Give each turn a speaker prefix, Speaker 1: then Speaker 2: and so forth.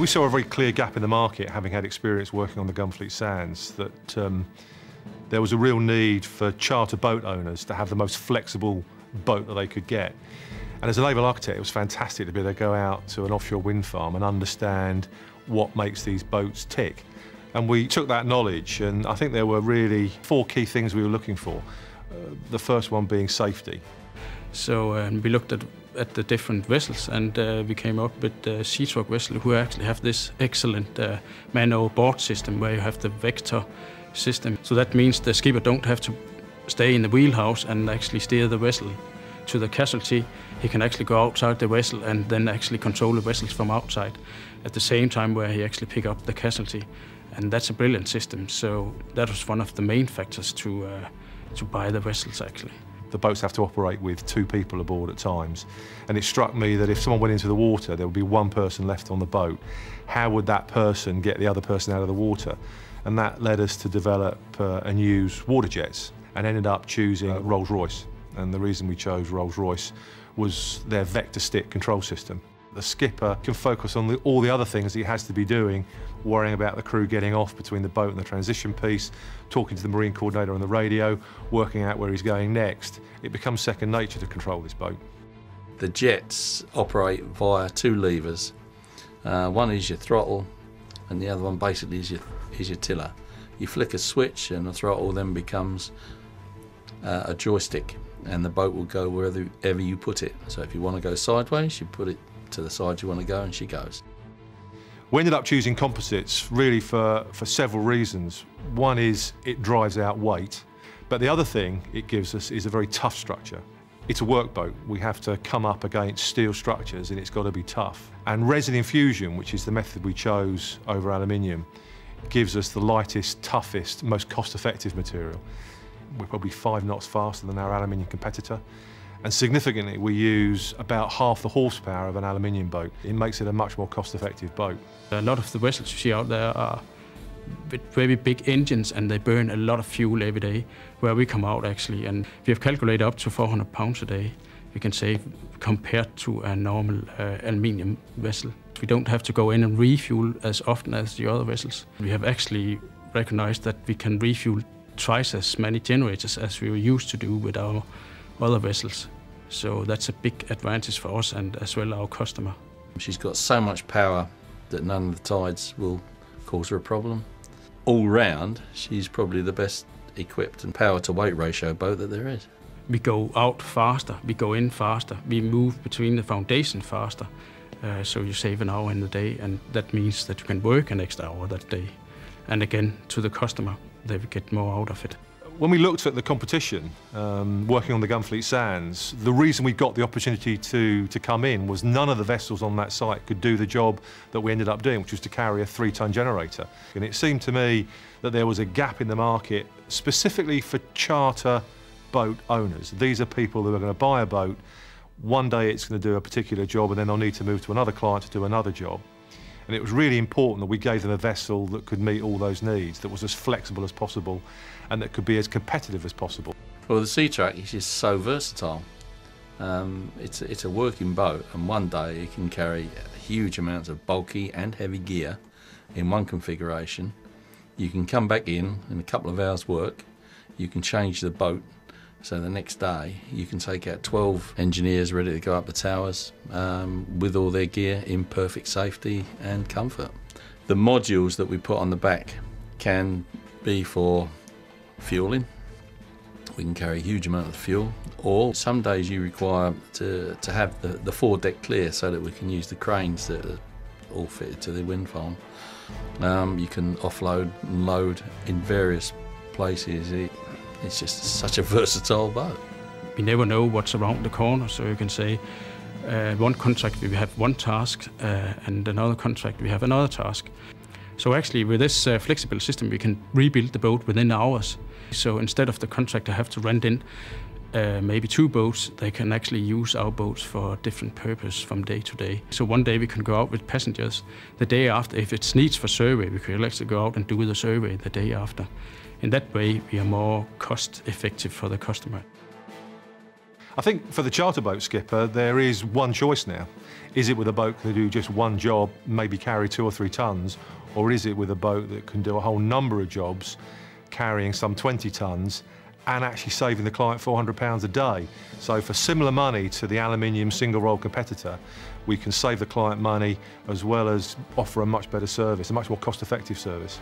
Speaker 1: We saw a very clear gap in the market, having had experience working on the Gunfleet Sands, that there was a real need for charter boat owners to have the most flexible boat that they could get. And as a naval architect, it was fantastic to be able to go out to an offshore wind farm and understand what makes these boats tick. And we took that knowledge, and I think there were really 4 key things we were looking for. The first one being safety.
Speaker 2: So we looked at the different vessels, and we came up with the CTruk vessel, who actually have this excellent man board system where you have the vector system. So that means the skipper don't have to stay in the wheelhouse and actually steer the vessel to the casualty. He can actually go outside the vessel and then actually control the vessels from outside at the same time where he actually pick up the casualty. And that's a brilliant system. So that was one of the main factors to buy the vessels actually.
Speaker 1: The boats have to operate with 2 people aboard at times, and it struck me that if someone went into the water, there would be 1 person left on the boat. How would that person get the other person out of the water? And that led us to develop and use water jets, and ended up choosing Rolls-Royce. And the reason we chose Rolls-Royce was their vector stick control system. The skipper can focus on all the other things he has to be doing, worrying about the crew getting off between the boat and the transition piece, talking to the marine coordinator on the radio, working out where he's going next. It becomes second nature to control this boat.
Speaker 3: The jets operate via 2 levers. One is your throttle, and the other one basically is your tiller. You flick a switch and the throttle then becomes a joystick, and the boat will go wherever you put it. So if you want to go sideways, you put it to the side you want to go, and she goes.
Speaker 1: We ended up choosing composites really for several reasons. One is it drives out weight, but the other thing it gives us is a very tough structure. It's a workboat. We have to come up against steel structures, and it's got to be tough. And resin infusion, which is the method we chose over aluminium, gives us the lightest, toughest, most cost-effective material. We're probably 5 knots faster than our aluminium competitor. And significantly, we use about half the horsepower of an aluminium boat. It makes it a much more cost-effective boat.
Speaker 2: A lot of the vessels you see out there are with very big engines, and they burn a lot of fuel every day, where we come out actually, and we have calculated up to 400 pounds a day, we can save, compared to a normal aluminium vessel. We don't have to go in and refuel as often as the other vessels. We have actually recognized that we can refuel twice as many generators as we were used to do with our other vessels. So that's a big advantage for us, and as well our customer.
Speaker 3: She's got so much power that none of the tides will cause her a problem. All round, she's probably the best equipped and power to weight ratio boat that there is.
Speaker 2: We go out faster, we go in faster, we move between the foundation faster. So you save an hour in the day, and that means that you can work an extra hour that day. And again, to the customer, they will get more out of it.
Speaker 1: When we looked at the competition, working on the Gunfleet Sands, the reason we got the opportunity to come in was none of the vessels on that site could do the job that we ended up doing, which was to carry a 3-ton generator. And it seemed to me that there was a gap in the market, specifically for charter boat owners. These are people who are going to buy a boat, one day it's going to do a particular job, and then they'll need to move to another client to do another job. And it was really important that we gave them a vessel that could meet all those needs, that was as flexible as possible, and that could be as competitive as possible.
Speaker 3: Well, the CTruk is just so versatile. It's a working boat, and one day it can carry huge amounts of bulky and heavy gear in one configuration. You can come back in a couple of hours' work. You can change the boat, so the next day you can take out 12 engineers ready to go up the towers with all their gear in perfect safety and comfort. The modules that we put on the back can be for fueling. We can carry a huge amount of fuel, or some days you require to have the foredeck clear so that we can use the cranes that are all fitted to the wind farm. You can offload and load in various places. It's just such a versatile boat.
Speaker 2: We never know what's around the corner, so you can say one contract we have one task, and another contract we have another task. So actually with this flexible system we can rebuild the boat within hours. So instead of the contractor have to rent in maybe 2 boats, they can actually use our boats for a different purpose from day to day. So one day we can go out with passengers. The day after, if it's needs for survey, we can actually go out and do the survey the day after. In that way, we are more cost effective for the customer.
Speaker 1: I think for the charter boat skipper, there is one choice now. Is it with a boat that can do just one job, maybe carry 2 or 3 tons, or is it with a boat that can do a whole number of jobs, carrying some 20 tons, and actually saving the client £400 a day? So for similar money to the aluminium single roll competitor, we can save the client money as well as offer a much better service, a much more cost-effective service.